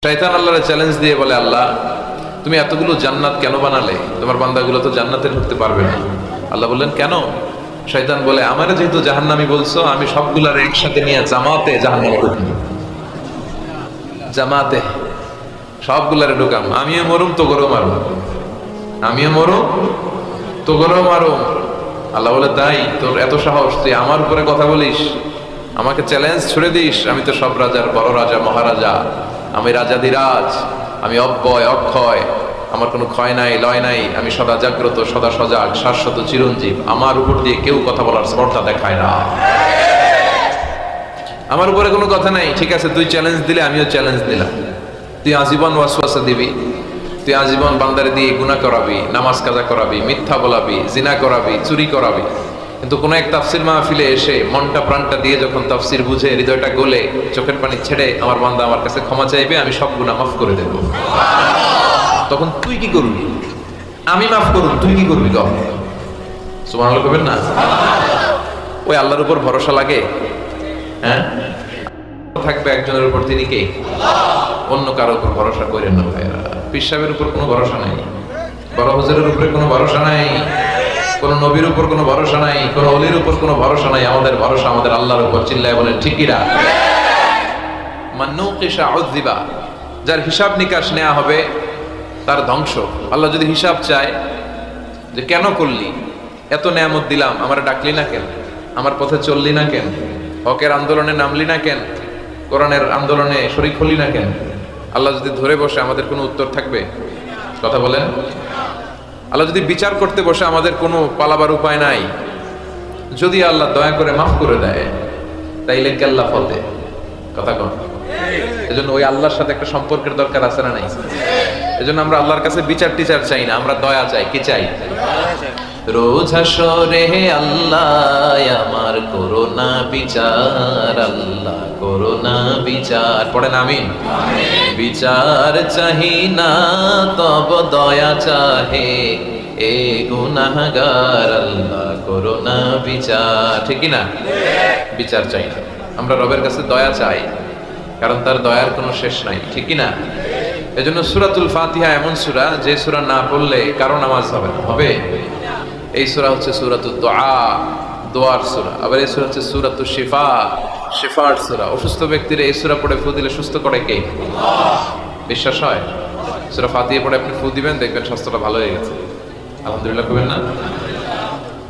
শয়তান আল্লাহরে চ্যালেঞ্জ দিয়ে বলে, আল্লাহ তুমি এতগুলো জান্নাত কেন বানালে? তোমার বান্দাগুলো তো জান্নাতে ঢুকতে পারবে না। আল্লাহ বললেন কেন? শয়তান বলে, আমারে যেহেতু জাহান্নামী বলছো, আমি সবগুলার একসাথে নিয়ে জামাতে জাহান্নামে ঢুকবো। জামাতে সবগুলারে ঢুকাম, আমিও মরুম তো গরম মারুম, আমিও মরুম তো গরম মারুম। আল্লাহ বলে, তাই তোর এত সাহস, তুই আমার উপরে কথা বলিস, আমাকে চ্যালেঞ্জ ছুড়ে দিস? আমি তো সব রাজার বড় রাজা, মহারাজা, আমি রাজাধিরাজ, আমি অব্যয় অক্ষয়, আমার কোনো ক্ষয় নাই লয় নাই, আমি সদা জাগ্রত সদা সজাগ শাশ্বত চিরঞ্জীব, আমার উপর দিয়ে কেউ কথা বলার স্পর্ধা দেখায় না, আমার উপরে কোনো কথা নাই। ঠিক আছে, তুই চ্যালেঞ্জ দিলে আমিও চ্যালেঞ্জ দিলাম। তুই আজীবন ওয়াসওয়াসা দিবি, তুই আজীবন বান্দারে দিয়ে গুনাহ করাবি, নামাজ কাজা করাবি, মিথ্যা বলাবি, জিনা করাবি, চুরি করাবি, কিন্তু কোন এক তাফসির মাহফিলে এসে মনটা প্রাণটা দিয়ে যখন তাফসির বুঝে হৃদয়টা গলে চোখের পানি ছেড়ে আমার বান্দা আমার কাছে ক্ষমা চাইবে, আমি সব গুনাহ মাফ করে দেব, তখন তুই কি করবি? আমি মাফ করব, তুই কি করবি? কহ সুবহানাল্লাহ কবেন না? ওই আল্লাহর উপর ভরসা লাগে? হ্যাঁ, থাকবে একজনের উপর, তিনি কে? অন্য কারোর উপর ভরসা করেন না ভাইরা। পীর সাহেবের উপর কোনো ভরসা নাই, বড় হুজুরের উপরে কোনো ভরসা নাই, কোন নবীর উপর কোনো ভরসা নাই, কোন ওলির উপর কোনো ভরসা নাই। আমাদের ভরসা আমাদের আল্লাহর উপর। চিল্লায় বলেন ঠিকিরা। মান নুকিশা উযিবা, যার হিসাব নিকাশ নেওয়া হবে তার ধ্বংস। আল্লাহ যদি হিসাব চায় যে কেন করলি, এত নেয়ামত দিলাম, আমারে ডাকলি না কেন, আমার পথে চললি না কেন, হকের আন্দোলনে নামলি না কেন, কোরআনের আন্দোলনে শরীক হলি না কেন, আল্লাহ যদি ধরে বসে আমাদের কোনো উত্তর থাকবে? কথা বলেন। আল্লাহ যদি বিচার করতে বসে আমাদের কোনো পালাবার উপায় নাই। যদি আল্লাহ দয়া করে মাফ করে দেয়, তাইলে কেল্লা ফতে। কথা কন। এজন্য ওই আল্লাহর সাথে একটা সম্পর্কের দরকার আছে না নাই? এজন্য আমরা আল্লাহর কাছে বিচার টিচার চাই না, আমরা দয়া চাই। কি চাই? রোজ হাসরে আল্লাহ আমার করোনা বিচার, আল্লাহ করোনা বিচার। পড়েন আমিন। বিচার চাহি না তব দয়া চাহে, এ গুনাহগার আল্লাহ করোনা বিচার। ঠিক না? বিচার চাই না, আমরা রবের কাছে দয়া চাই, কারণ তার দয়ার কোনো শেষ নাই। ঠিক না? এজন্য সূরাতুল ফাতিহা এমন সূরা, যে সূরা না পড়লে কারো নামাজ হবে না। হবে? এই সূরা হচ্ছে সূরাতুদ দুআ, দোয়ার সূরা। আবার এই সূরা হচ্ছে সূরাতুশ শিফা, শিফার সূরা। অসুস্থ ব্যক্তির এই সূরা পড়ে ফু দিলে সুস্থ করে কে? আল্লাহ। বিশ্বাস হয়? সূরা ফাতিহা পড়ে আপনি ফু দিবেন, দেখবেন স্বাস্থ্যটা ভালো হয়ে গেছে। আলহামদুলিল্লাহ কইবেন না?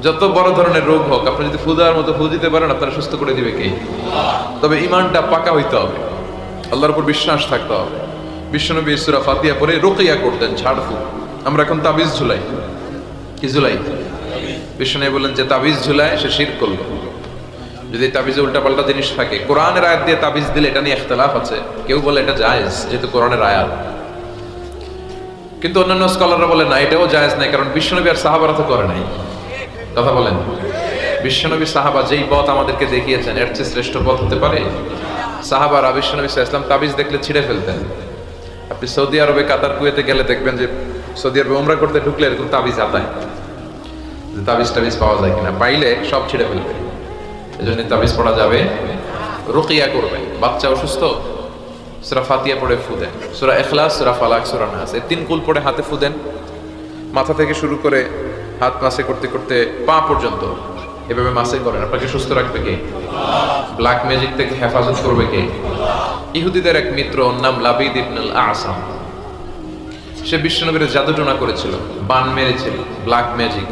যত বড় ধরনের রোগ হোক, আপনি যদি ফু দেওয়ার মতো ফু দিতে পারেন, আপনারা সুস্থ করে দিবে কে? আল্লাহ। তবে ঈমানটা পাকা হইতে হবে, আল্লাহর উপর বিশ্বাস থাকতে হবে। বিশ্বনবী সূরা ফাতিহা পড়ে রুকিয়া করতেন, ঝাড় ফুঁক। আমরা এখন তাবিজ ঝুলাই। কি ঝুলাই? বিশ্বনবী বলেন যে তাবিজ ঝুলায় সে শিরক করলো। যদি তাবিজে উল্টাপাল্টা জিনিস থাকে, কোরআনের আয়াত দিয়ে তাবিজ দিলে এটা নিয়ে ইখতিলাফ আছে। কেউ বলে এটা জায়েজ, যেহেতু কোরআনের আয়াত, কিন্তু অন্যান্য স্কলাররা বলে না, এটাও জায়েজ নাই, কারণ বিশ্বনবী আর সাহাবারা তো করে নাই। কথা বলেন। বিশ্বনবী সাহাবা যেই পথ আমাদেরকে দেখিয়েছেন, এর চেয়ে শ্রেষ্ঠ পথ হতে পারে? সাহাবারা বিশ্বনবী সাল্লাল্লাহু আলাইহি ওয়াসাল্লাম তাবিজ দেখলে ছিঁড়ে ফেলতেন। আপনি সৌদি আরবে, কাতার, কুয়েতে গেলে দেখবেন যে সৌদি আরবে উমরা করতে ঢুকলে এরকম তাবিজ আতায়, তাবিজ টাবিজ পাওয়া যায় কিনা, পাইলে সব ছিঁড়ে ফেলবে। এজন্য তাবিজ পড়া যাবে। রুকিয়া করবেন। বাচ্চা অসুস্থ, সূরা ফাতিহা পড়ে ফু দেন, সূরা ইখলাস, সূরা ফালাক, সূরা নাস, এই তিন কুল পড়ে হাতে ফু দেন। মাথা থেকে শুরু করে হাত মাসে করতে করতে পা পর্যন্ত এভাবে মাসে করেন। আপনাকে সুস্থ রাখবে কে? ব্ল্যাক ম্যাজিক থেকে হেফাজত করবে কে? ইহুদিদের এক মিত্র, নাম লাবিদ ইবনুল আসাম, সে বিশ্বনবীর জাদুটোনা করেছিল, বান মেরেছিল, ব্ল্যাক ম্যাজিক।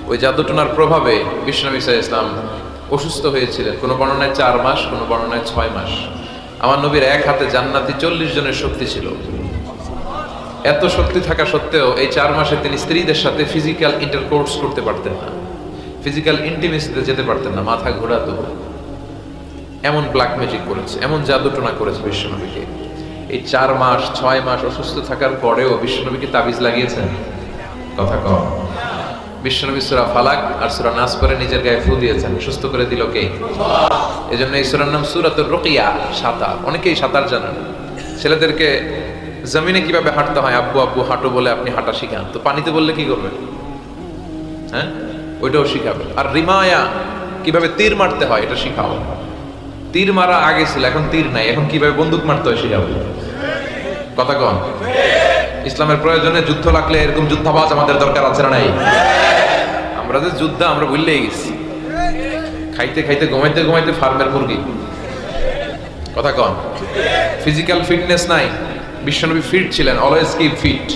ওই জাদুটোনার প্রভাবে বিশ্বনবী সাল্লাল্লাহু আলাইহি ওয়াসাল্লাম অসুস্থ হয়েছিলেন। কোনো বর্ণনায় 4 মাস, কোনো বর্ণনায় 6 মাস। আমার নবীর এক হাতে জান্নাতি 40 জনের শক্তি ছিল। এত শক্তি থাকা সত্ত্বেও এই 4 মাসে তিনি স্ত্রীদের সাথে ফিজিক্যাল ইন্টারকোর্স করতে পারতেন না, ফিজিক্যাল ইন্টিমেসিতে যেতে পারতেন না, মাথা ঘোরাতো। এমন ব্ল্যাক ম্যাজিক করেছে, এমন জাদুটোনা করেছে বিশ্বনবীকে। এই 4 মাস 6 মাস অসুস্থ থাকার পরেও বিশ্বনবীকে তাবিজ লাগিয়েছেন। কথা কম। বিশ্বনবী সূরা ফালাক আর সূরা নাস পড়ে নিজের গায়ে ফু দিয়েছেন, সুস্থ করে দিল কে? আল্লাহ। এজন্য এই সূরার নাম সূরাতুর রুকিয়া, সাঁতার। অনেকেই সাঁতার জানেন। ছেলেদেরকে জমিনে কিভাবে হাঁটতে হয়, আব্বু আব্বু হাঁটো বলে আপনি হাঁটা শিখান, তো পানিতে বললে কি করবেন? হ্যাঁ, ওইটাও শিখাবে। আর রিমায়া, কিভাবে তীর মারতে হয়, এটা শিখাও। তীর মারা আগে ছিল, এখন তীর নাই, এখন কিভাবে বন্দুক মারতে হয় শিখাবে। কথা কন। ইসলামের প্রয়োজনে যুদ্ধ লাগলে এরকম যুদ্ধাবাজ আমাদের দরকার আছে না নাই? আমরা যে যুদ্ধ আমরা ভুললেই গেছি, খাইতে খাইতে ঘুমাইতে ঘুমাইতে ফার্মের মুরগি। কথা কন। ফিজিক্যাল ফিটনেস নাই। বিশ্বনবী ফিট ছিলেন, অলওয়েজ কিপ ফিট।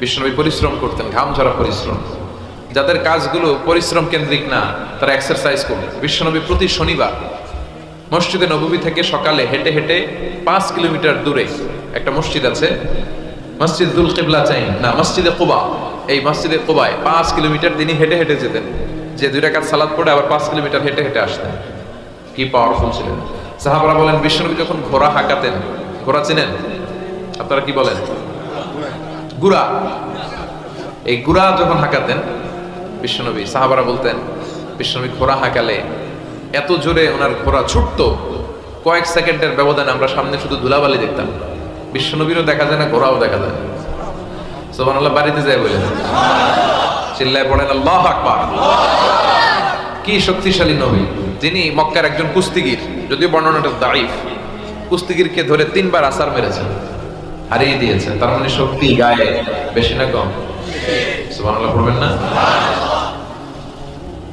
বিশ্বনবী পরিশ্রম করতেন, ঘাম ঝরা পরিশ্রম। যাদের কাজগুলো পরিশ্রম কেন্দ্রিক না, তারা এক্সারসাইজ করবে। বিশ্বনবী প্রতি শনিবার মসজিদে নববী থেকে সকালে হেঁটে হেঁটে 5 কিলোমিটার দূরে একটা মসজিদ আছে, মসজিদ দুল কিবলা চাই না, মসজিদে কুবা। এই মসজিদে কুবায় 5 কিলোমিটার তিনি হেঁটে হেঁটে যেতেন, যে 2 রাকাত সালাত পড়ে আবার 5 কিলোমিটার হেঁটে হেঁটে আসতেন। কি পাওয়ারফুল ছিলেন। সাহাবারা বলেন বিশ্বনবী যখন ঘোড়া হাঁকাতেন, ঘোড়া চিনেন আপনারা? কি বলেন? গুড়া। এই গুড়া যখন হাঁকাতেন বিশ্বনবী, সাহাবারা বলতেন বিশ্বনবী ঘোড়া হাঁকালে এত জোরে ওনার ঘোড়া ছুটতো, কয়েক সেকেন্ডের ব্যবধানে আমরা সামনে শুধু ধুলাবালি দেখতাম। বিশ্বনবীরও দেখা যায় না, ঘোড়াও দেখা যায়। সুবহানাল্লাহ। বাড়িতে যায় বলেন, চিল্লায় পড়েন আল্লাহু আকবার। কি শক্তিশালী নবী, যিনি মক্কার একজন কুস্তিগির, যদিও বর্ণনাটা দাঈফ, কুস্তিগিরকে ধরে 3 বার আছার মেরেছেন, হারিয়ে দিয়েছেন। তার মানে শক্তি গায়ে বেশি না কম? সুবহানাল্লাহ পড়বেন না?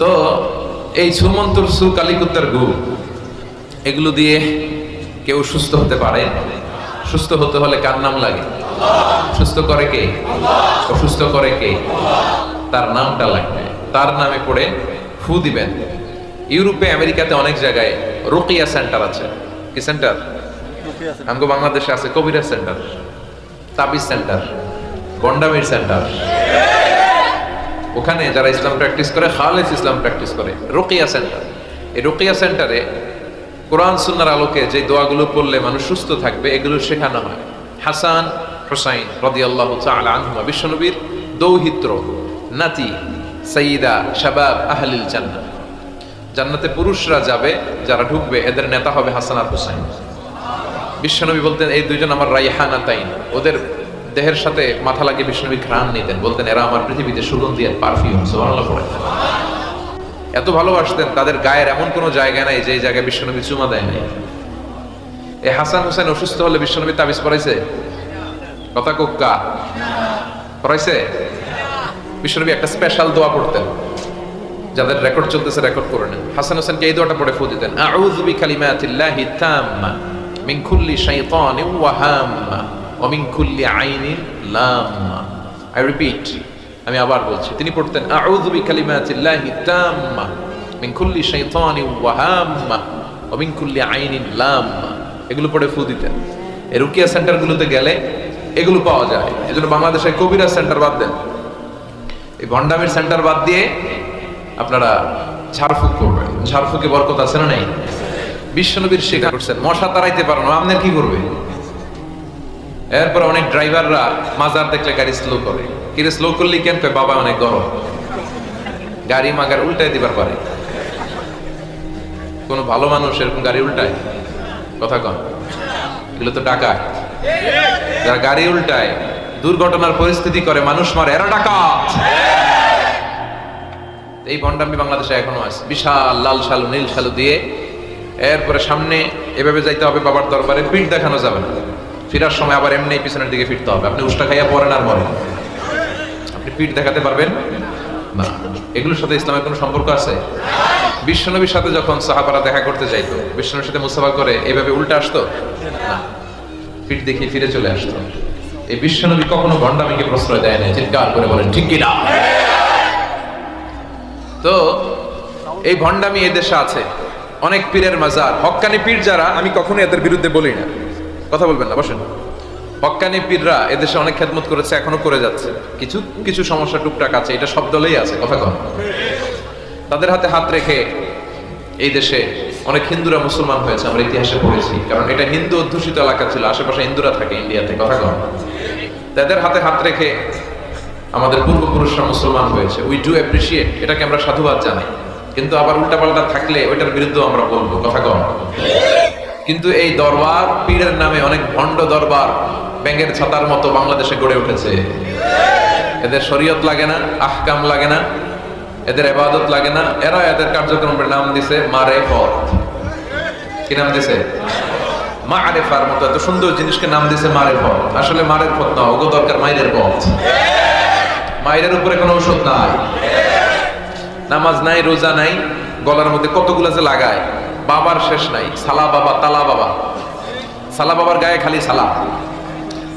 তো এই সুমন্তর সু কালিকুত্তার গু, এগুলো দিয়ে কেউ সুস্থ হতে পারে? সুস্থ হতে হলে কার নাম লাগে? সুস্থ করে কে? অসুস্থ করে কে? তার নামটা লাগবে। তার নামে পড়ে ফু দিবেন। ইউরোপে আমেরিকাতে অনেক জায়গায় রুকিয়া সেন্টার আছে। কি সেন্টার? আমগো বাংলাদেশে আছে কবিরাজ সেন্টার, তাবিজ সেন্টার, গন্ডামির সেন্টার। ওখানে যারা ইসলাম প্র্যাকটিস করে, খালেস ইসলাম প্র্যাকটিস করে, রুকিয়া সেন্টার। এই রুকিয়া সেন্টারে কোরআন সুন্নাহর আলোকে যে দোয়াগুলো পড়লে মানুষ সুস্থ থাকবে, এগুলো শেখানো হয়। হাসান হুসাইন রাদিয়াল্লাহু তাআলা আনহুমা, বিশ্বনবীর দৌহিত্র নাতি, সাইয়্যিদা শাবাব আহলিল জান্নাহ। জান্নাতে পুরুষরা যাবে, যারা ঢুকবে এদের নেতা হবে হাসান আর হুসাইন। বিশ্বনবী বলতেন এই দুইজন আমার রাইহানাতাইন। ওদের দেহের সাথে মাথা লাগিয়ে বিশ্বনবী ঘ্রাণ নিতেন, বলতেন এরা আমার পৃথিবীতে সুগন্ধি আর পারফিউম। সুবহানাল্লাহ পড়েন। এত ভালোবাসতেন, তাদের গায়ের এমন কোনো জায়গা নাই যে জায়গায় বিশ্বনবী চুমা দেয় নাই। এই হাসান হুসাইন অসুস্থ হলে বিশ্বনবী তাবিজ পড়াইছে? কথা কোক্কা পড়াইছে? বিশ্বনবী একটা স্পেশাল দোয়া পড়তেন, যাদের রেকর্ড চলতেছে রেকর্ড করে নেন। হাসান হোসেনকে এই দোয়াটা পড়ে ফু দিতেন, আউযু বিকালিমাতিল্লাহি তাম্মা মিন কুল্লি শাইতানিন ওয়া হাম্মা ওয়া মিন কুল্লি আইনিন লাম্মা। আই রিপিট, আমি আবার বলছি। তিনি পড়তেন আউযু বিকালিমাতিল্লাহি তাম্মা মিন কুল্লি শাইতানিন ওয়া হাম্মা ওয়া মিন কুল্লি আইনিন লাম্মা। এগুলো পড়ে ফু দিতেন। এই রুকিয়া সেন্টারগুলোতে গেলে এগুলো পাওয়া যায়। এজন্য বাংলাদেশে কবিরাজ সেন্টার বাদ দেন, এই ভন্ডামির সেন্টার বাদ দিয়ে আপনারা ঝাড়ফুঁক করবেন। ঝাড়ফুঁকে বরকত আছে না নাই? বিশ্বনবীর শিক্ষা করছেন, মশা তাড়াইতে পারো না, আপনার কি করবে? এরপর অনেক ড্রাইভাররা মাজার দেখলে গাড়ি স্লো করে। কিরে স্লো করলি কেন? কয় বাবা অনেক গরম। গাড়ি মাগার উল্টাই দিবার পারে। কোন ভালো মানুষ এরকম গাড়ি উল্টায়? কথা কন। এগুলো তো ডাকাত। যারা গাড়ি উল্টায়, দুর্ঘটনার পরিস্থিতি করে, মানুষ মারে, এরা ডাকাত। এই ভণ্ডামি বাংলাদেশে এখনো আছে। বিশাল লাল শালু নীল শালু দিয়ে এরপরে সামনে এভাবে যাইতে হবে বাবার দরবারে, পিঠ দেখানো যাবে না। ফিরার সময় আবার এমনি পিছনের দিকে ফিরতে হবে। আপনি উষ্টা খাইয়া পড়েন আর মরেন, আপনি পিঠ দেখাতে পারবেন না। এগুলোর সাথে ইসলামের কোনো সম্পর্ক আছে? বিশ্বনবীর সাথে যখন সাহাবারা দেখা করতে যাইতো, বিশ্বনবীর সাথে মুসাফা করে এইভাবে উল্টা আসতো না, পিঠ দেখিয়ে ফিরে চলে আসতো। এই বিশ্বনবী কখনো ভণ্ডামিকে প্রশ্রয় দেয় না। চিৎকার করে বলেন ঠিক কিনা? তো এই ভণ্ডামি এদেশে আছে। অনেক পীরের মাজার, হক্কানি পীর যারা, আমি কখনো এদের বিরুদ্ধে বলি না, কথা বলবেন না, বসেন। হক্কানি পীররা এদেশে অনেক খেদমত করেছে, এখনো করে যাচ্ছে। কিছু কিছু সমস্যা টুকটাক আছে, এটা সব দলেই আছে, কথা কন। তাদের হাতে হাত রেখে এই দেশে অনেক হিন্দুরা মুসলমান হয়েছে, আমরা ইতিহাসে পড়েছি। কারণ এটা হিন্দু অধ্যুষিত এলাকা ছিল, আশেপাশে হিন্দুরা থাকে ইন্ডিয়াতে, কথা কন। তাদের হাতে হাত রেখে আমাদের পূর্বপুরুষরা মুসলমান হয়েছে। উই ডু অ্যাপ্রিসিয়েট, এটাকে আমরা সাধুবাদ জানাই। কিন্তু আবার উল্টাপাল্টা থাকলে ওইটার বিরুদ্ধে আমরা বলবো, কথা কন। কিন্তু এই দরবার পীরের নামে অনেক ভণ্ড দরবার ব্যাঙের ছাতার মতো বাংলাদেশে গড়ে উঠেছে। এদের শরীয়ত লাগে না, আহকাম লাগে না, এদের ইবাদত লাগে না। এরা এদের কার্যক্রমের নাম দিছে মারে পথ। কি নাম দিছে? মারেফার মতো এত সুন্দর জিনিসকে নাম দিয়েছে মারেফত। আসলে মারেফত না, ওগো দরকার মাইরের পথ। মাইরের উপরে কোনো ঔষধ নাই, নামাজ নাই, রোজা নাই, গলার মধ্যে কতগুলো যে লাগায়, বাবার শেষ নাই। সালা বাবা, তালা বাবা, সালা বাবার গায়ে খালি সালা,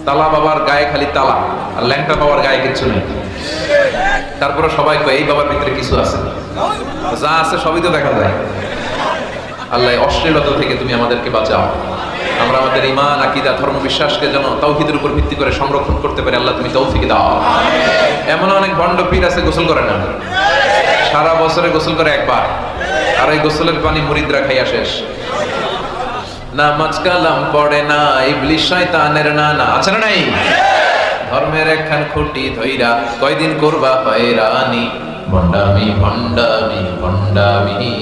তালা বাবার গায়ে খালি তালা, আর ল্যাংটা বাবার গায়ে কিছু নেই। তারপরে সবাই কয় এই বাবার ভিতরে কিছু আছে, যা আছে সবই তো দেখা যায়। আল্লাহ অশ্লীলতা থেকে তুমি আমাদেরকে বাঁচাও। আমরা আমাদের ঈমান, আকীদা, ধর্ম বিশ্বাসকে যেন তাওহীদের উপর ভিত্তি করে সংরক্ষণ করতে পারি। আল্লাহ তুমি তৌফিক দাও। এমন অনেক ভণ্ড পীর আছে গোসল করে না, সারা বছরে গোসল করে একবার, আর এই গোসলের পানি মুরিদরা খাইয়া শেষ। নামাজ কালাম পড়ে না, ইবলিস শয়তানের নানা, আছে না নাই? ধর্মের একখান খুঁটি ধইরা কয়দিন করবা হয়রানি, ভণ্ডামি ভণ্ডামি ভণ্ডামি,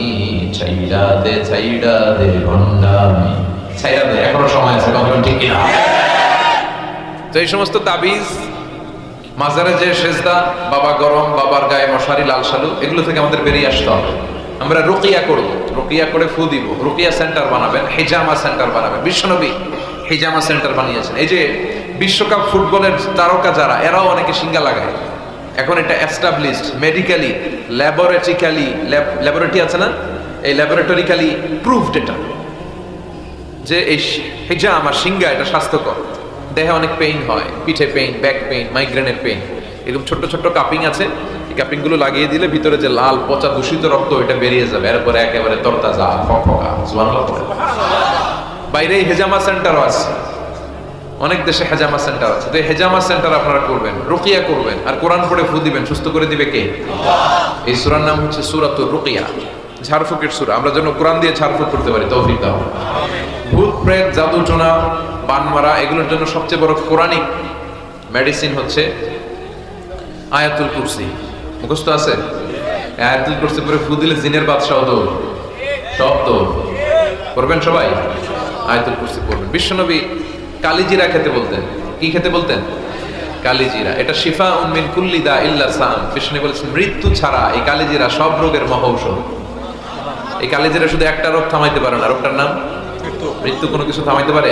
ছাইড়া দে ভণ্ডামি, ছাইড়া দে। এখনো সময় আছে, কখন ঠিক কিনা? তো এই সমস্ত তাবিজ, মাজারে যে সেজদা, বাবা গরম, বাবার গায়ে মশারি, লাল শালু, এগুলো থেকে আমাদের বেরিয়ে আসতে হবে। আমরা রুকিয়া করব, রুকিয়া করে ফু দিব, রুকিয়া সেন্টার বানাবেন, হিজামা সেন্টার বানাবেন। বিশ্বনবী হিজামা সেন্টার বানিয়েছেন। এই যে বিশ্বকাপ ফুটবলের তারকা যারা, এরাও অনেকে সিঙ্গা লাগায়। এখন এটা এস্টাবলিশড মেডিকেলি, ল্যাবরেটরিক্যালি, ল্যাবরেটরি আছে না, এই ল্যাবরেটরিক্যালি প্রুভড এটা, যে এই হিজামা সিঙ্গা এটা স্বাস্থ্যকর। দেহে অনেক পেইন হয়, পিঠে পেইন, ব্যাক পেইন, মাইগ্রেনের পেইন, এরকম ছোট্ট ছোট্ট কাপিং আছে। এই কাপিং গুলো লাগিয়ে দিলে ভিতরে যে লাল পচা দূষিত রক্ত, এটা বেরিয়ে যাবে। এরপরে একেবারে তরতাজা ফকফকা। সুবহানাল্লাহ। বাইরে হেজামা সেন্টারও আছে, অনেক দেশে হেজামা সেন্টার আছে। তো এই হেজামা সেন্টার আপনারা করবেন, রুকিয়া করবেন, আর কোরআন পড়ে ফু দিবেন। সুস্থ করে দিবে কে? এই সূরার নাম হচ্ছে সূরাতুর রুকিয়া, ঝাড়ফুঁকের সূরা। আমরা যেন কোরআন দিয়ে ঝাড়ফুঁক করতে পারি, তৌফিক দাও। ভূত প্রেত, জাদু টোনা, বান মারা, এগুলোর জন্য সবচেয়ে বড় কোরআনিক মেডিসিন হচ্ছে আয়াতুল কুরসি। মুখস্থ আছে? আয়াতুল কুরসি পরে ফু দিলে জিনের বাদশাহ তো সব তো করবেন সবাই। আয়াতুল কুরসি পড়বেন। বিশ্বনবী কালিজিরা খেতে বলতেন। কি খেতে বলতেন? কালিজিরা। এটা শিফাউন মিন কুল্লি দা ইল্লা সাম। বিশ্বনবী বলেছেন মৃত্যু ছাড়া এই কালিজিরা সব রোগের মহৌষধ। এই কালিজিরা শুধু একটা রোগ থামাইতে পারে না, রোগটার নাম মৃত্যু। কোনো কিছু থামাইতে পারে?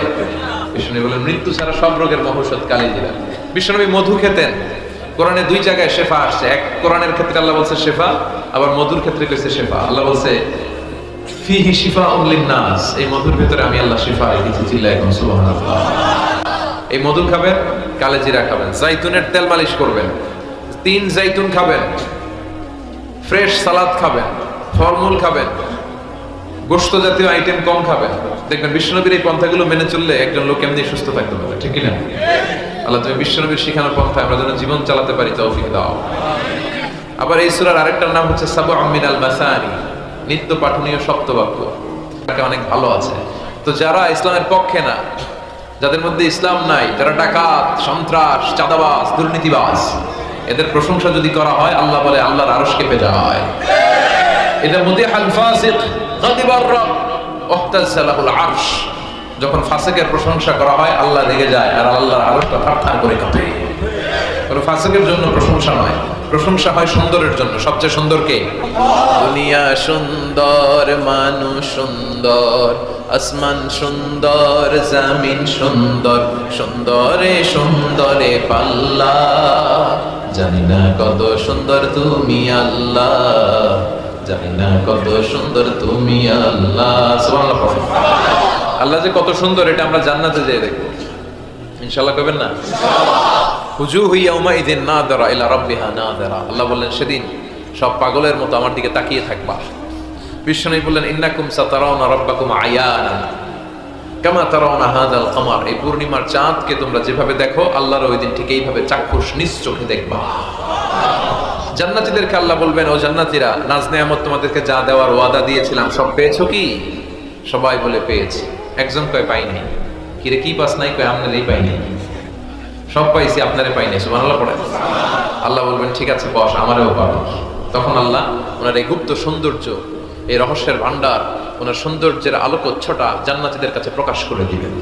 বিশ্বনবী বলেন মৃত্যু ছাড়া সব রোগের মহৌষধ কালিজিরা। বিশ্বনবী মধু খেতেন। কোরআনে দুই জায়গায় শেফা আসছে। এক কোরআনের ক্ষেত্রে আল্লাহ বলছে শেফা, আবার মধুর ক্ষেত্রে কইছে শেফা। আল্লাহ বলছে ফিহি শিফাউন লিন-নাস, এই মধুর ভিতরে আমি আল্লাহ শিফা রেখেছি। চিল্লায় এখন সুবহানাল্লাহ। এই মধু খাবেন, কালেজিরা খাবেন, জাইতুনের তেল মালিশ করবেন, 3 জাইতুন খাবেন, ফ্রেশ সালাদ খাবেন, ফলমূল খাবেন, গোশত জাতীয় আইটেম কম খাবেন। দেখবেন বিশ্বনবীর এই পন্থাগুলো মেনে চললে একজন লোক এমনি সুস্থ থাকতে পারে, ঠিক কি না? আল্লাহ তুমি বিশ্বনবীর শিখানোর পন্থায় আমরা যেন জীবন চালাতে পারি, তৌফিক দাও। আবার এই সূরার আরেকটার নাম হচ্ছে সাবউম মিনাল মাসানি, নিত্য পাঠনীয় সপ্তবাক্য। অনেক ভালো আছে। তো যারা ইসলামের পক্ষে না, যাদের মধ্যে ইসলাম নাই, যারা ডাকাত, সন্ত্রাস, চাঁদাবাজ, দুর্নীতিবাজ, এদের প্রশংসা যদি করা হয়, আল্লাহ বলে আল্লাহর আরশ কেঁপে যায়। এটা মুদিহাল ফাসিক গাদিবার রব ওহতাসালাহুল আরশ। যখন ফাসিকের প্রশংসা করা হয়, আল্লাহ রেগে যায়, আর আল্লাহর আরশটা থারথার করে কাঁপে। কোনো ফাসিকের জন্য প্রশংসা নয়, প্রশংসা হয় সুন্দরের জন্য। সবচেয়ে সুন্দর কে? দুনিয়া সুন্দর, মানুষ সুন্দর, আসমান সুন্দর, জমিন সুন্দর, সুন্দরে সুন্দরে পাল্লা, জানি না কত সুন্দর তুমি আল্লাহ, জানি না কত সুন্দর তুমি আল্লাহ। সুবহানাল্লাহ। আল্লাহ যে কত সুন্দর এটা আমরা জান্নাতে যেয়ে দেখব ইনশাআল্লাহ। কবেন না? হুজুহু ইয়াউমাইযিন নাযিরা ইলা রাব্বিহা নাযিরা। আল্লাহ বললেন সেদিন সব পাগলের মতো আমার দিকে তাকিয়ে থাকবা। বিশ্বনবী বললেন ইন্নাকুম সাতারাউনা রাব্বাকুম আয়ানা কামা তারাউনা হাযাল কমার। এই পূর্ণিমার চাঁদকে তোমরা যেভাবে দেখো, আল্লাহর ওই দিন ঠিক এইভাবে চাক্ষুষ নিজ চোখে দেখবা। জান্নাতীদেরকে আল্লাহ বলবেন, ও জান্নাতীরা, নাজ নেয়ামত তোমাদেরকে যা দেওয়ার ওয়াদা দিয়েছিলাম সব পেয়েছো কি? সবাই বলে পেয়েছি। একজন কয় পাই নাই। কিরে কি পাস নাই? কয় আপনারই পাই নাই। সব পাইছি, আপনারে পাই নাই। সুবহানাল্লাহ পড়ে। আল্লাহ বলবেন ঠিক আছে বস, আমারও পাবো। তখন আল্লাহ ওনার এই গুপ্ত সৌন্দর্য, এই রহস্যের ভান্ডার, ওনার সৌন্দর্যের আলোকচ্ছটা জান্নাতীদের কাছে প্রকাশ করে দিবেন।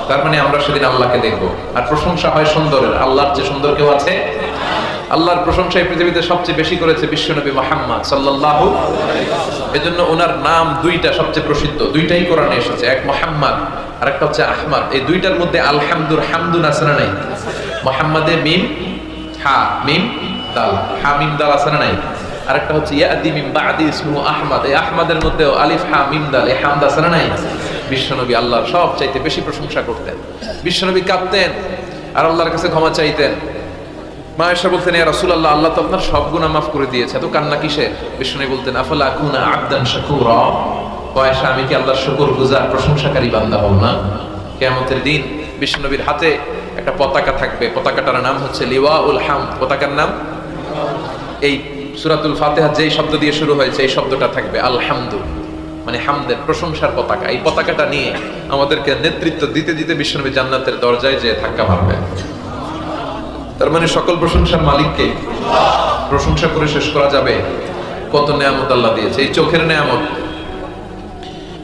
তার মানে আমরা সেদিন আল্লাহকে দেখবো। আর প্রশংসা হয় সুন্দরের। আল্লাহর যে সুন্দর কেউ আছে? আল্লাহর প্রশংসা এই পৃথিবীতে সবচেয়ে বেশি করেছে বিশ্বনবী মুহাম্মদ সাল্লাল্লাহু আলাইহি ওয়াসাল্লাম। এজন্য ওনার নাম দুইটা সবচেয়ে প্রসিদ্ধ, দুইটাই কোরআনে এসেছে। এক মুহাম্মদ আরেকটা হচ্ছে আহমদ। এই দুইটার মধ্যে আলহামদুর হামদুন আছে না নাই? মুহাম্মাদে মিম হা মিম দাল, হা মিম দাল আছে না নাই? আরেকটা হচ্ছে ইয়াদি মিন বাদি ইসমু আহমদ। এই আহমদের মধ্যে আলিফ হা মিম দাল, এই হামদ আছে না নাই? বিশ্বনবী আল্লাহর সবচাইতে বেশি প্রশংসা করতেন। বিশ্বনবী কাঁদতেন আর আল্লাহর কাছে ক্ষমা চাইতেন। মা আয়েশা বলতেন, ইয়া রাসূলুল্লাহ, আল্লাহ তো আপনার সব গুনাহ মাফ করে দিয়েছে, তো কান্না কিসের? বিশ্বনবী বলতেন, আফালা আকুনা আবদান শাকুরা। ও আয়েশা, আমি কি আল্লাহর শুকরগুজার প্রশংসাকারী বান্দা হব না? কিয়ামতের দিন বিশ্বনবীর হাতে একটা পতাকা থাকবে, পতাকাটার নাম হচ্ছে লিওয়াউল হামদ। পতাকার নাম, এই সূরাতুল ফাতিহা যেই শব্দ দিয়ে শুরু হয়েছে এই শব্দটা থাকবে, আলহামদু, মানে হামদের, প্রশংসার পতাকা। এই পতাকাটা নিয়ে আমাদেরকে নেতৃত্ব দিতে দিতে বিশ্বনবী জান্নাতের দরজায় যেয়ে ধাক্কা মারবে। তার মানে সকল প্রশংসার মালিককে প্রশংসা করে শেষ করা যাবে? কত নেয়ামত আল্লাহ দিয়েছে। এই চোখের নেয়ামত।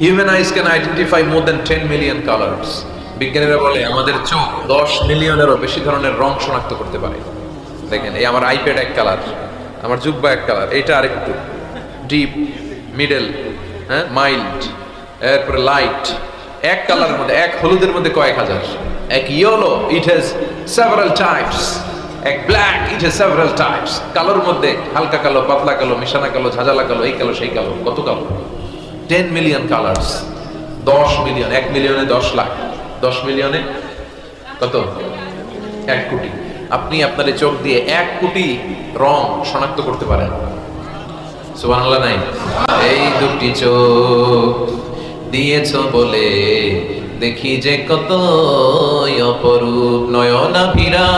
Human eyes can identify more than 10 million colours. বিজ্ঞানীরা বলে আমাদের চোখ 10 মিলিয়নেরও বেশি ধরনের রং শনাক্ত করতে পারে। দেখেন, এই আমার আইপ্যাড এক কালার, আমার জুব্বা এক কালার, এইটা আরেকটু ডিপ, মিডল, হ্যাঁ, মাইল্ড, এরপরে লাইট। এক কালারের মধ্যে, এক হলুদের মধ্যে কয়েক হাজার। এক yellow, it has several types. এক black, it has several types. কালোর মধ্যে হালকা কালো, পাতলা কালো, মিশানা কালো, ঝাঁঝালা কালো, এই কালো সেই কালো, কত কালো। 10 মিলিয়ন কালার্স। 10 মিলিয়ন, 1 মিলিয়নে 10 লাখ, 10 মিলিয়নে কত? 1 কোটি। আপনি আপনার চোখ দিয়ে 1 কোটি রং শনাক্ত করতে পারেন। সুবহানাল্লাহ নাই? এই দুটি চোখ দিয়েছ বলে দেখি যে কত অপরূপ নয়না ভিরা,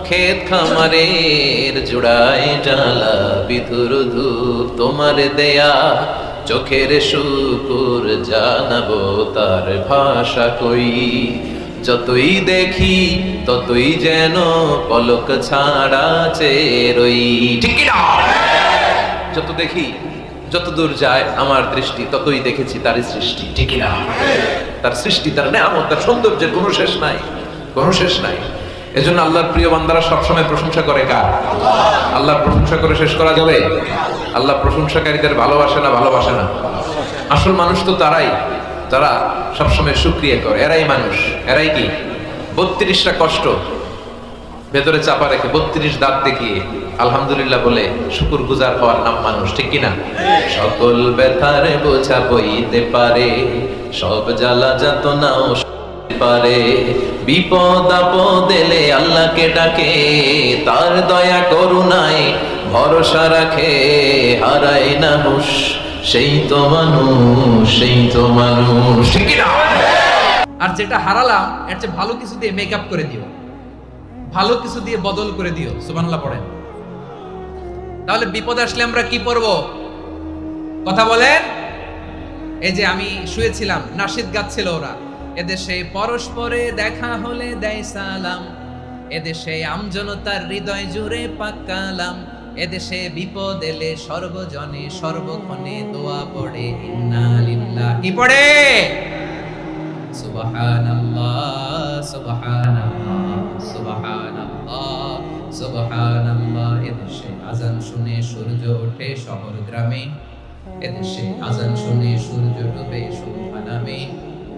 ক্ষেত খামারের জুড়ায় জ্বালা বিধুর ধূপ, তোমার দেয়া চোখের শুকুর জানাবো তার ভাষা কই। যতই দেখি ততই যেন পলক ছাড়া চেরই। ঠিক না? যত দেখি, যত দূর যায় আমার দৃষ্টি, ততই দেখেছি তার সৃষ্টি। ঠিক না? তার সৃষ্টি, তার নেয়ামত, তার সৌন্দর্যের কোনো শেষ নাই, কোনো শেষ নাই। এজন্য আল্লাহর প্রিয় বান্দারা সবসময় প্রশংসা করে কার? আল্লাহর প্রশংসা করে শেষ করা যাবে? আল্লাহ প্রশংসাকারীদের ভালোবাসে না? ভালোবাসে না? আসল মানুষ তো তারাই যারা সবসময় শুকরিয়া করে। এরাই মানুষ। এরাই কি 32টা কষ্ট ভেতরে চাপা রেখে 32 দাঁত দেখিয়ে আলহামদুলিল্লাহ বলে শুকুর গুজার হওয়ার নাম মানুষ। ঠিক কিনা? সকল ব্যথারে বোঝা বইতে পারে, সব জ্বালা যাতনাও পারে, বিপদ আপদ এলে আল্লাহকে ডাকে, তার দয়া করুণায় ভরসা রাখে, হারায় না হুঁশ, সেই তো মানুষ, সেই তো মানুষ। ঠিক না? আর যেটা হারালাম এর চেয়ে ভালো কিছু দিয়ে মেকআপ করে দিও, ভালো কিছু দিয়ে বদল করে দিও। সুবহানাল্লাহ পড়েন। তাহলে বিপদ আসলে আমরা কি পড়ব? কথা বলেন। এই যে আমি শুয়েছিলাম, নাশিদ গাচ্ছিল ওরা, এদেশে পরস্পরে দেখা হলে দেয় সালাম, এদেশে আমজনতার হৃদয় জুড়ে পাকালাম, এদেশে বিপদ এলে সর্বজনে সর্বক্ষণে দোয়া পড়ে ইন্না লিল্লাহ। কি পড়ে? সুবহানাল্লাহ, সুবহানাল্লাহ, সুবহানাল্লাহ, সুবহানাল্লাহ। এদেশে আজান শুনে সূর্য ওঠে শহর গ্রামে, এদেশে আজান শুনে সূর্য ডুবে সন্ধ্যা নামে,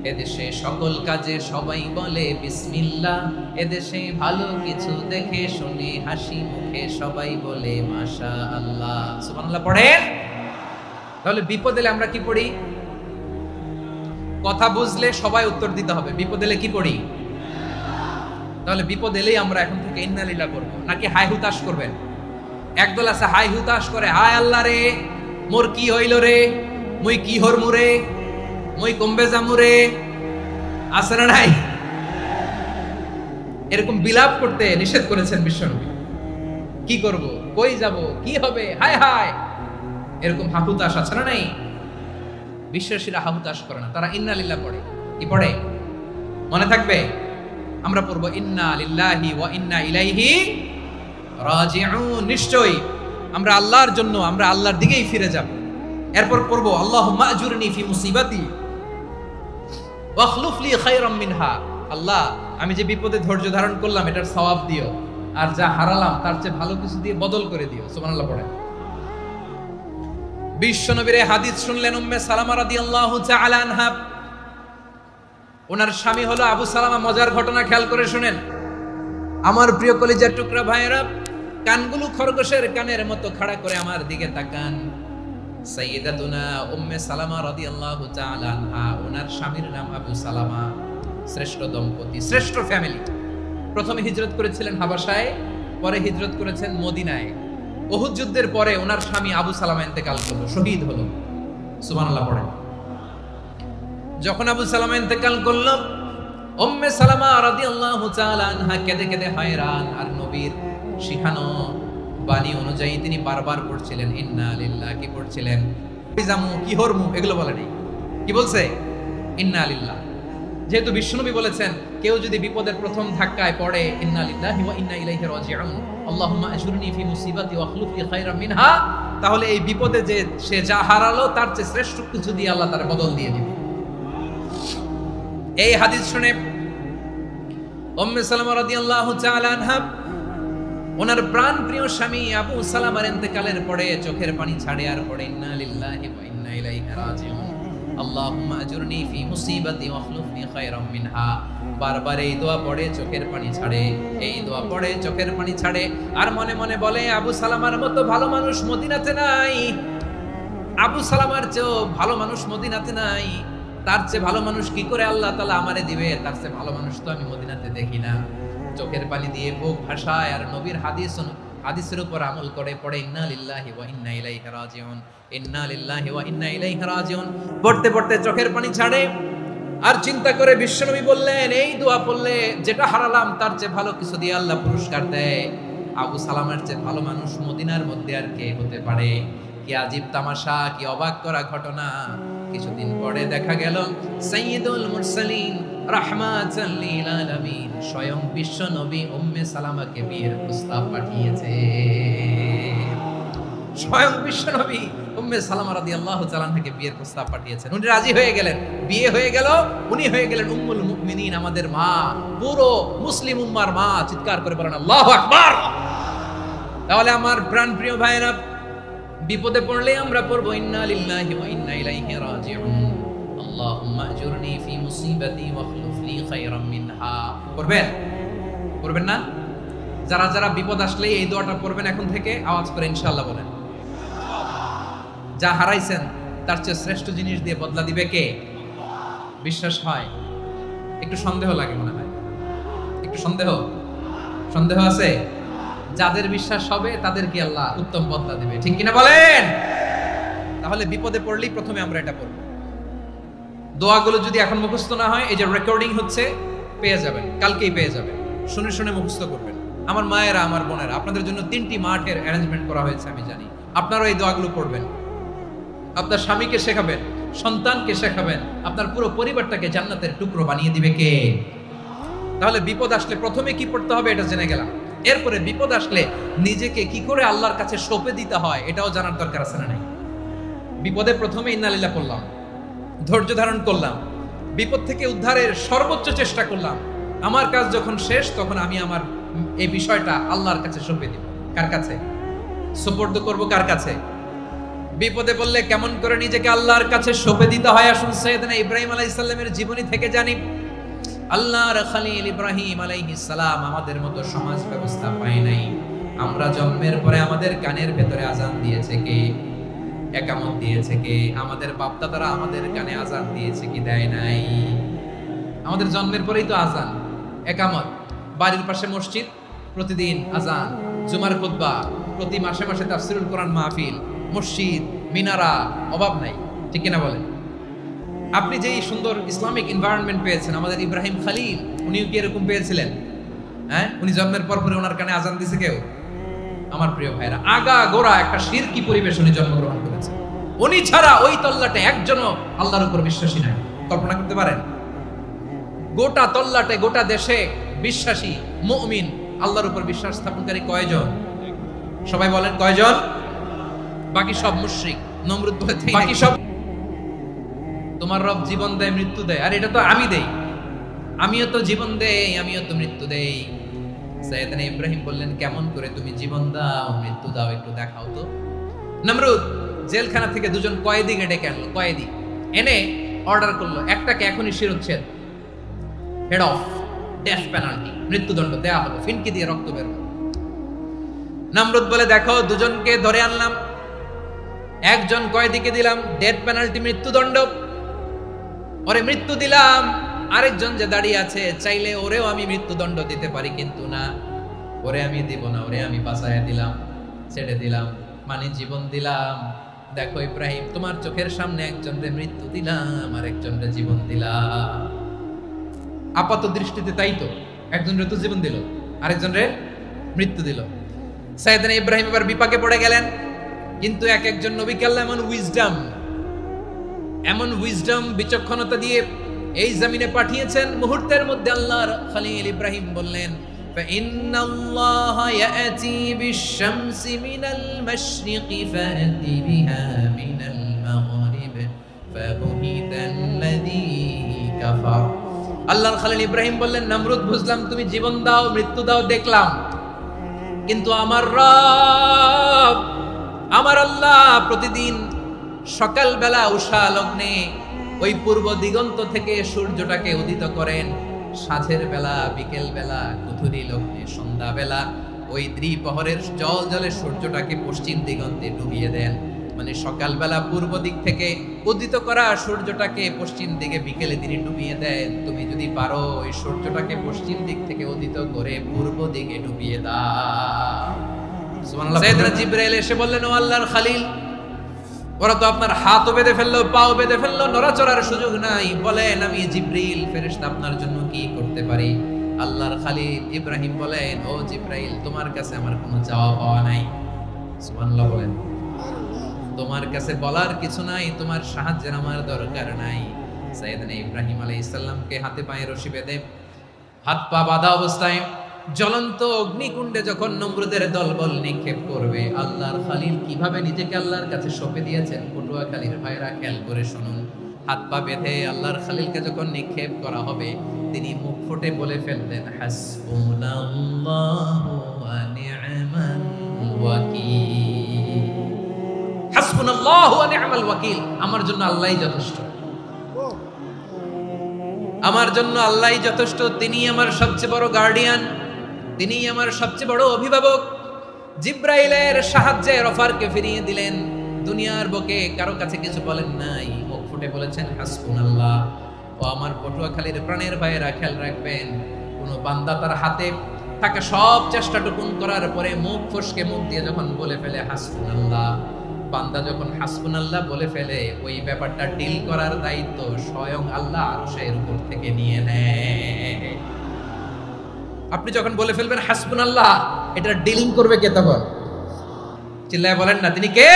এদেশে সকল কাজে সবাই বলে বিসমিল্লাহ, এদেশে ভালো কিছু দেখে শুনে হাসি মুখে সবাই বলে মাশাআল্লাহ। সুবহানাল্লাহ পড়েন। তাহলে বিপদ এলে আমরা কি পড়ি? কথা বুঝলে সবাই উত্তর দিতে হবে। বিপদ এলে কি পড়ি? তাহলে বিপদ এলেই আমরা এখন থেকে ইন্না লিল্লাহ পড়ব, নাকি হাই হুতাশ করবেন? একদল আছে হাই হুতাশ করে, হায় আল্লাহ রে মোর কি হইল রে, মুই কি হরমু রে, মুই কমবে যামু রে। আছে না নাই? এরকম বিলাপ করতে নিষেধ করেছেন বিশ্বনবী। কি করব, কই যাব, কি হবে, হায় হায়, এরকম হাহুতাশ আছে না নাই? বিশ্বাসীরা হাহুতাশ করে না, তারা ইন্না লিল্লাহ পড়ে। কি পড়ে? মনে থাকবে? আমরা পড়ব ইন্না লিল্লাহি ওয়া ইন্না ইলাইহি রাজিউন। নিশ্চয়ই আমরা আল্লাহর জন্য, আমরা আল্লাহর দিকেই ফিরে যাব। এরপর পড়ব আল্লাহুম্মা আজুরনি ফি মুসিবাতি ওয়া আখলুফ লি খায়রাম মিনহা। আল্লাহ, আমি যে বিপদে ধৈর্য ধারণ করলাম এটার সওয়াব দিও, আর যা হারালাম তার চেয়ে ভালো কিছু দিয়ে বদল করে দিও। সুবহানাল্লাহ পড়ে। বিশ্বনবীর হাদিস শুনলেন উম্মে সালামা রাদিয়াল্লাহু তাআলা আনহা। ওনার স্বামী হলো আবু সালামা। মজার ঘটনা খেয়াল করে শুনেন আমার প্রিয় কলিজার টুকরা ভাইয়েরা, কানগুলো খরগোশের কানের মতো খাড়া করে আমার দিকে তাকান। সাইয়্যিদাতুনা উম্মে সালামা রাদিয়াল্লাহু তাআলা আনহা, ওনার স্বামীর নাম আবু সালামা। শ্রেষ্ঠ দম্পতি, শ্রেষ্ঠ ফ্যামিলি। প্রথমে হিজরত করেছিলেন হাবাসায়, পরে হিজরত করেছেন মদিনায়। উহুদ যুদ্ধের পরে ওনার স্বামী আবু সালামা ইন্তেকাল করলো, শহীদ হলো। সুবহানাল্লাহ পড়েন। যখন আবু সালামা ইন্তেকাল করলো, উম্মে সালামা রাদিয়াল্লাহু তাআলা আনহা কেঁদে কেঁদে হয়রান। আর নবীর শিখানো বাণী অনুযায়ী তিনি বারবার পড়ছিলেন ইন্না লিল্লাহ। কি পড়ছিলেন? জামু কি হরমু এগুলো বলেনি, কি বলছে? ইন্না লিল্লাহ। যেহেতু বিশ্বনবী বলেছেন কেউ যদি বিপদের প্রথম ধাক্কায় পড়ে ইন্না লিল্লাহি ওয়া ইন্না ইলাইহি রাজিউন, আল্লাহুম্মা আজুরনি ফি মুসিবাতি ওয়া আখলুফ লি খায়রাম মিনহা, তাহলে এই বিপদে যে সে যা হারালো তার চেয়ে শ্রেষ্ঠ কিছু দিয়ে আল্লাহ তার বদল দিয়ে দিবে। এই হাদিস শুনে উম্মে সালামা রাদিয়াল্লাহু তাআলা আনহা ওনার প্রাণ প্রিয় স্বামী আবু সালামার ইন্তেকালের পরে চোখের পানি ছাড়ে আর পড়ে ইন্না লিল্লাহি ওয়া ইন্না ইলাইহি রাজিউন, আল্লাহুম্মা আজুরনি ফি মুসিবাতি ওয়া আখলুফনি খায়রাম মিনহা। বারবার এই দোয়া পড়ে চোখের পানি ছাড়ে, এই দোয়া পড়ে চোখের পানি ছাড়ে। আর মনে মনে বলে আবু সালামার মতো ভালো মানুষ মদিনাতে নাই, আবু সালামার চেয়েও ভালো মানুষ মদিনাতে নাই। তার চেয়ে ভালো মানুষ কি করে আল্লাহ তাআলা আমারে দিবে? তার চেয়ে ভালো মানুষ তো আমি মদিনাতে দেখি না। চোখের পানি দিয়ে বুক ভাসায় আর নবীর হাদিসের উপর আমল করে পড়ে ইন্না লিল্লাহি ওয়া ইন্না ইলাইহি রাজিউন, ইন্না লিল্লাহি ওয়া ইন্না ইলাইহি রাজিউন। পড়তে পড়তে চোখের পানি ছাড়ে আর চিন্তা করে বিশ্বনবী বললেন এই দোয়া পড়লে যেটা হারালাম তার চেয়ে ভালো কিছু দিয়ে আল্লাহ পুরস্কার দেয়। আবু সালামার চেয়ে ভালো মানুষ মদিনার মধ্যে আর কে হতে পারে? কি আজীব তামাশা, কি অবাক করা ঘটনা। কিছুদিন পরে দেখা গেল সাইয়্যিদুল মুরসালিন রাহমাতাল লিল আলামিন স্বয়ং বিশ্ব নবী উম্মে সালামাকে বিয়ের প্রস্তাব পাঠিয়েছে। স্বয়ং বিশ্ব নবী উম্মে সালামা রাদিয়াল্লাহু তাআলা আনহাকে বিয়ের প্রস্তাব পাঠিয়েছেন। উনি রাজি হয়ে গেলেন, বিয়ে হয়ে গেল। উনি হয়ে গেলেন উম্মুল মুমিনিন, আমাদের মা, পুরো মুসলিম উম্মার মা। চিৎকার করে বলেন আল্লাহু আকবার। তাহলে আমার প্রাণপ্রিয় ভাইরা, বিপদে পড়লে আমরা পড়বো ইন্না লিল্লাহি ওয়া ইন্না ইলাইহি রাজিউন, আল্লাহুম্মা আজুরনি ফি মুসিবাতি ওয়া আখলুফ লি খায়রাম মিনহা। পড়বেন? পড়বেন না? যারা যারা বিপদ আসলে এই দোয়াটা পড়বেন এখন থেকে আওয়াজ করে ইনশাআল্লাহ বলেন। যা হারাইছেন তার চেয়ে শ্রেষ্ঠ জিনিস দিয়ে বদলা দিবে কে? বিশ্বাস হয়? একটু সন্দেহ লাগে মনে হয়, একটু সন্দেহ আছে? যাদের বিশ্বাস হবে তাদেরকে আল্লাহ উত্তম বদলা দিবে, ঠিক কিনা বলেন? তাহলে বিপদে পড়লেই প্রথমে আমরা এটা পড়ব। দোয়াগুলো যদি এখন মুখস্থ না হয়, এই যে রেকর্ডিং হচ্ছে পেয়ে যাবেন, কালকেই পেয়ে যাবেন। শুনে শুনে মুখস্থ করবেন। আমার মায়েরা, আমার বোনেরা, আপনাদের জন্য 3টি মাঠের অ্যারেঞ্জমেন্ট করা হয়েছে, আমি জানি। আপনারাও এই দোয়াগুলো পড়বেন, আপনার স্বামীকে শেখাবেন, সন্তানকে শেখাবেন, আপনার পুরো পরিবারটাকে জান্নাতের টুকরো বানিয়ে দিবে কে? তাহলে বিপদ আসলে প্রথমে কি পড়তে হবে এটা জেনে গেলাম। এরপরে বিপদ আসলে নিজেকে কি করে আল্লাহর কাছে সঁপে দিতে হয় এটাও জানার দরকার আছে না নাই? বিপদে প্রথমে ইন্না লিল্লাহ পড়লাম, ধৈর্য ধারণ করলাম, বিপদ থেকে উদ্ধারের সর্বোচ্চ চেষ্টা করলাম। আমার কাজ যখন শেষ তখন আমি আমার এই বিষয়টা আল্লাহর কাছে সঁপে দিব। কার কাছে সুপর্দ করব? কার কাছে? বিপদে বললে কেমন করে নিজেকে আল্লাহর কাছে সঁপে দিতে হয় আসুন সাইয়েদনা ইব্রাহিম আলাইহিস সালামের জীবনী থেকে জানি। আল্লাহর খলিল ইব্রাহিম আলাইহিস সালাম আমাদের মতো সমাজ ব্যবস্থা পায় নাই। আমরা জন্মের পরে আমাদের কানের ভেতরে আজান দিয়েছে কে? একামত দিয়েছে কে? আমাদের বাপ-দাদারা আমাদের কানে আজান দিয়েছে কি দেয় নাই? আমাদের জন্মের পরেই তো আজান, একামত, বাড়ির পাশে মসজিদ, প্রতিদিন আজান, জুমার খুতবা, প্রতি মাসে মাসে তাফসীরুল কোরআন মাহফিল, মসজিদ, মিনারা, অভাব নাই, ঠিক কিনা বলেন? আপনি যেই সুন্দর ইসলামিক এনভায়রনমেন্ট পেয়েছেন, আমাদের ইব্রাহিম খলিল উনিও কি এরকম পেয়েছিলেন? হ্যাঁ, উনি জন্মের পর পরে ওনার কানে আজান দিছে কেউ? আমার প্রিয় ভাইরা, আগা গোড়া একটা শিরকি পরিবেশ উনি জন্মগ্রহণ করেছেন। উনি ছাড়া ওই তল্লাটে একজনও আল্লাহর উপর বিশ্বাসী নাই। কল্পনা করতে পারেন? গোটা তল্লাটে, গোটা দেশে বিশ্বাসী মুমিন, আল্লাহর উপর বিশ্বাস স্থাপনকারী কয়জন? সবাই বলেন কয়জন? বাকি সব মুশরিক। নমরুদ বলে বাকি সব, তোমার রব জীবন দেয়, মৃত্যু দেয়, আর এটা তো আমি দেই, আমিও তো জীবন দেই, আমিও তো মৃত্যু দেই। সাইয়েদনা ইব্রাহিম বললেন কেমন করে তুমি জীবন দাও, মৃত্যু দাও, একটু দেখাও তো। নমরুদ জেলখানা থেকে দুজন কয়েদিকে ডেকে আনলো, কয়েদি এনে অর্ডার করলো একটাকে এখনই শিরোচ্ছেদ, হেড অফ, ডেথ পেনাল্টি, মৃত্যুদণ্ড দেয়া হলো, ফিনকি দিয়ে রক্ত বের হলো। নমরুদ বলে, দেখো দুজনকে ধরে আনলাম, একজন কয়েদিকে দিলাম ডেথ পেনাল্টি, মৃত্যুদণ্ড, ওরে মৃত্যু দিলাম, আরেকজন যে দাঁড়িয়ে আছে চাইলে ওরেও আমি মৃত্যুদণ্ড দিতে পারি, কিন্তু না, ওরে আমি দিব না, ওরে আমি বাঁচাইয়া দিলাম, ছেড়ে দিলাম, মানে জীবন দিলাম। দেখো ইব্রাহিম, তোমার চোখের সামনে একজনরে মৃত্যু দিলাম, আর একজনরে জীবন দিলাম। আপাত দৃষ্টিতে তাই তো, একজনরে তো জীবন দিল, আরেকজনরে মৃত্যু দিল। সাইয়েদনা ইব্রাহিম এবার বিপাকে পড়ে গেলেন, কিন্তু এক একজন নবীকে আল্লাহ এমন উইজডম বিচক্ষণতা দিয়ে এই জমিনে পাঠিয়েছেন, মুহূর্তের মধ্যে আল্লাহর খলিল ইব্রাহিম বললেন, فإن الله يأتي بالشمس من المشرق فأتي بها من المغرب فبهت الذي كفر। আল্লাহর খলিল ইব্রাহিম বললেন, নমরুদ বুঝলাম তুমি জীবন দাও, মৃত্যু দাও দেখলাম, কিন্তু আমার রব, আমার আল্লাহ প্রতিদিন সকালবেলা উষা লগ্নে ওই পূর্ব দিগন্ত থেকে সূর্যটাকে উদিত করেন, সাঁঝের বেলা, বিকেল বেলা, কুথুরি লগ্নে, সন্ধ্যা বেলা ওই দ্বিপ্রহরের জলে সূর্যটাকে পশ্চিম দিগন্তে ডুবিয়ে দেন। মানে সকালবেলা পূর্ব দিক থেকে উদিত করা সূর্যটাকে পশ্চিম দিকে বিকেলে তিনি ডুবিয়ে দেন। তুমি যদি পারো ওই সূর্যটাকে পশ্চিম দিক থেকে উদিত করে পূর্ব দিকে ডুবিয়ে দাও। সুবহানাল্লাহ। সাইয়েদনা জিবরাইল এসে বললেন, ও আল্লাহর খলিল, ওরা তো আপনার হাতও বেঁধে ফেললো, পাও বেঁধে ফেললো, নড়াচড়ার সুযোগ নাই, বলেন আমি জিবরিল ফেরেশতা আপনার জন্য কি করতে পারি? আল্লাহর খলিল ইব্রাহিম বলেন, ও জিবরাইল, তোমার কাছে আমার কোনো চাওয়া পাওয়া নাই। সুবহানাল্লাহ বলেন। তোমার কাছে বলার কিছু নাই, তোমার সাহায্যের আমার দরকার নাই। সাইয়েদনা ইব্রাহিম আলাইহিস সালামকে হাতে পায়ে রশি বেঁধে, হাত পা বাঁধা অবস্থায় জ্বলন্ত অগ্নিকুণ্ডে যখন নমরুদের দলবল নিক্ষেপ করবে, আল্লাহর খলিল কিভাবে নিজেকে আল্লাহর কাছে সঁপে দিয়েছেন, পটুয়াখালীর ভাইরা খেয়াল করে শুনুন। হাত পা বেঁধে আল্লাহর খলিলকে যখন নিক্ষেপ করা হবে, তিনি মুখ ফুটে বলে ফেললেন, হাসবুনাল্লাহু ওয়া নি'মাল ওয়াকিল। হাসবুনাল্লাহু ওয়া নি'মাল ওয়াকিল, আমার জন্য আল্লাহই যথেষ্ট, আমার জন্য আল্লাহই যথেষ্ট, তিনি আমার সবচেয়ে বড় গার্ডিয়ান, তিনি আমার সবচেয়ে বড় অভিভাবক। জিব্রাইলের সাহায্যে অফারকে ফিরিয়ে দিলেন, দুনিয়ার বুকে কারো কাছে কিছু বলেন নাই, মুখ ফুটে বলেছেন হাসবুনাল্লাহ। ও আমার পটুয়াখালীর প্রাণের ভাইয়েরা খেয়াল রাখবেন, কোন বান্দা তার হাতে থাকা সব চেষ্টাটুকুন করার পরে মুখ ফসকে মুখ দিয়ে যখন বলে ফেলে হাসবুনাল্লাহ, বান্দা যখন হাসবুনাল্লাহ বলে ফেলে, ওই ব্যাপারটা ডিল করার দায়িত্ব স্বয়ং আল্লাহ আরশের উপর থেকে নিয়ে নেয়। আপনি যখন বলে ফেলবেন হাসবুনাল্লাহ, এটা ডিলিং করবে কে তখন? চিল্লায় বলেন না, তিনি কে?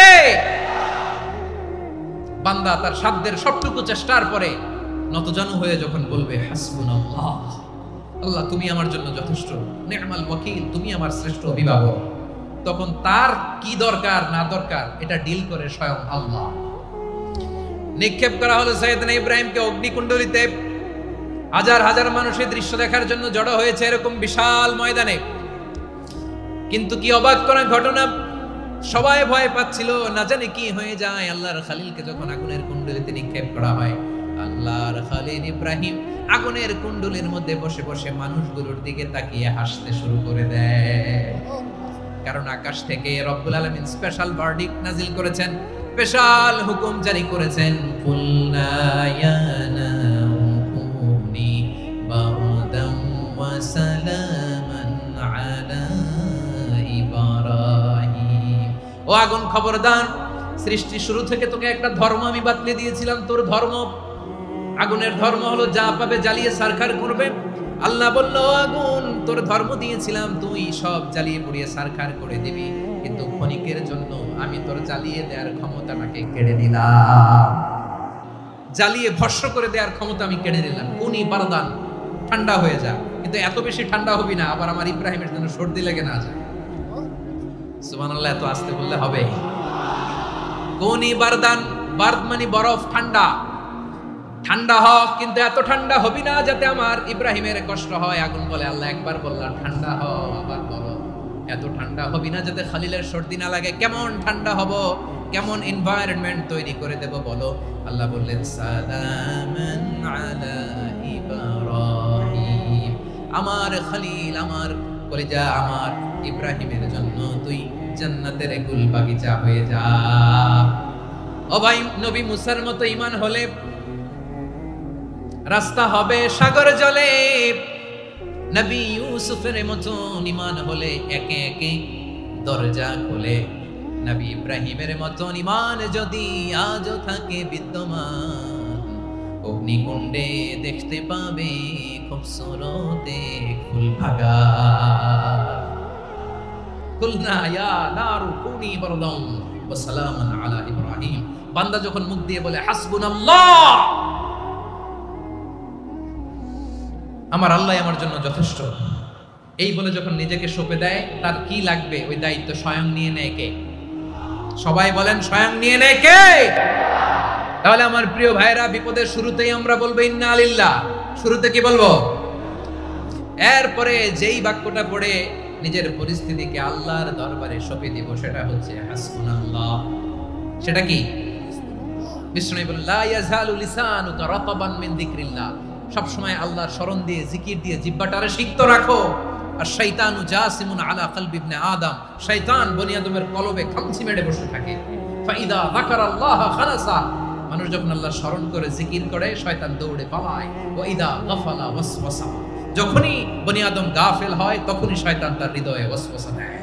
বান্দা তার সাধ্যের সবটুকু চেষ্টার পরে নতজানু হয়ে যখন বলবে হাসবুনাল্লাহ, আল্লাহ তুমি আমার জন্য যথেষ্ট, নি'মাল ওয়াকিল, তুমি আমার শ্রেষ্ঠ অভিভাবক, তখন তার কি দরকার না দরকার এটা ডিল করে স্বয়ং আল্লাহ। নিক্ষেপ করা হলো সাইয়েদনা ইব্রাহিমকে অগ্নিকুণ্ডলিতে। হাজার হাজার মানুষের দৃশ্য দেখার জন্য জড়ো হয়েছে এরকম বিশাল ময়দানে, কিন্তু কি অবাক করা ঘটনা, সবাই ভয় পাচ্ছিল, না জানি কি হয়ে যায়। আল্লাহর খলিলকে যখন আগুনের কুণ্ডলিতে নিক্ষেপ করা হয়, আল্লাহর খলিল ইব্রাহিম আগুনের কুণ্ডলীর মধ্যে বসে বসে মানুষগুলোর দিকে তাকিয়ে হাসতে শুরু করে দেয়। কারণ আকাশ থেকে রব্বুল আলামিন স্পেশাল ভার্ডিক্ট নাজিল করেছেন, স্পেশাল হুকুম জারি করেছেন, কুলনা ইয়া নারু কুনি বারদাম ওয়া সালামান আলা ইব্রাহিম। ও আগুন খবরদার, সৃষ্টি শুরু থেকে তোকে একটা ধর্ম আমি বাতলে দিয়েছিলাম, তোর ধর্ম, আগুনের ধর্ম হলো যা পাবে জ্বালিয়ে সারখার করবে। আল্লাহ বলল, আগুন তোর ধর্ম দিয়েছিলাম, তুই সব জ্বালিয়ে পুড়িয়ে সারখার করে দিবি, কিন্তু ক্ষণিকের জন্য আমি তোর জ্বালিয়ে দেওয়ার ক্ষমতাটাকে কেড়ে দিলাম, জ্বালিয়ে ভস্ম করে দেওয়ার ক্ষমতা আমি কেড়ে দিলাম। কুনি বারদান, ঠান্ডা হয়ে যা, কিন্তু এত বেশি ঠান্ডা হবি না আবার আমার ইব্রাহিমের জন্য সর্দি লেগে না যায়। সুবহানাল্লাহ, এত আস্তে বললে হবে? কুনি বারদান, বারদ মানে বরফ, ঠান্ডা, ঠান্ডা হোক, কিন্তু এত ঠান্ডা হবি না যাতে আমার ইব্রাহিমের কষ্ট হয়। আগুন বলে, আল্লাহ একবার বললাম ঠান্ডা হও, আবার বলো এত ঠান্ডা হবি না যাতে খলিলের সর্দি না লাগে। কেমন ঠান্ডা হব, কেমন এনভায়রনমেন্ট তৈরি করে দেব বলো? আল্লাহ বললেন, সালামান আলা ইব্রাহিম। আমার খলিল, আমার কলিজা, আমার ইব্রাহিমের জন্য তুই জান্নাতের গুল বাগিচা হয়ে যা। ও ভাই, নবী মুসার মতো ঈমান হলে রাস্তা হবে সাগর জলে, নবী ইউসুফের মতো ঈমান হলে একে একে দরজা খোলে, নবী ইব্রাহিমের মতো ঈমান যদি আজও থাকে বিদ্যমান, অগ্নিকুণ্ডে দেখতে পাবে খুবসুরত এক ফুল ভাগা। কুলনা ইয়া নারু কুনি বারদান ওয়া সালামান আলা ইব্রাহিম। বান্দা যখন মুখ দিয়ে বলে হাসবুনাল্লাহ, আমার আল্লাহ আমার জন্য যথেষ্ট, এই বলে যখন নিজেকে সঁপে দেয়, তার কি লাগবে ওই দায়িত্ব স্বয়ং নিয়ে নেয় কে? সবাই বলেন, স্বয়ং নিয়ে নেয় কে? তাহলে আমার প্রিয় ভাইরা, বিপদের শুরুতেই আমরা বলবো ইন্না লিল্লাহ। শুরুতে কি বলবো? এরপরে যেই বাক্যটা পড়ে নিজের পরিস্থিতিকে আল্লাহর দরবারে সঁপে দিব, সেটা হচ্ছে হাসবুনাল্লাহ। সেটা কি? বিষ্ণু বলেন লা ইয়াজালু লিসানুকা রাতাবান মিন যিকরিল্লাহ। সব সময় আল্লাহর স্মরণ দিয়ে, জিকির দিয়ে জিহ্বাটারে সিক্ত রাখো। আর শয়তানু জাসিমুন আলা কলবি ইবনে আদম, শয়তান বনি আদমের কলবে খামচি মেরে বসে থাকে। ফাইদা যাকারাল্লাহ খালাসা, মানুষ যখন আল্লাহর স্মরণ করে জিকির করে, শয়তান দৌড়ে পালায়। ওয়া ইদা গাফালা ওয়াসওয়াসা, যখনই বনি আদম গাফেল হয় তখনই শয়তান তার হৃদয়ে ওয়াসওয়াসা দেয়।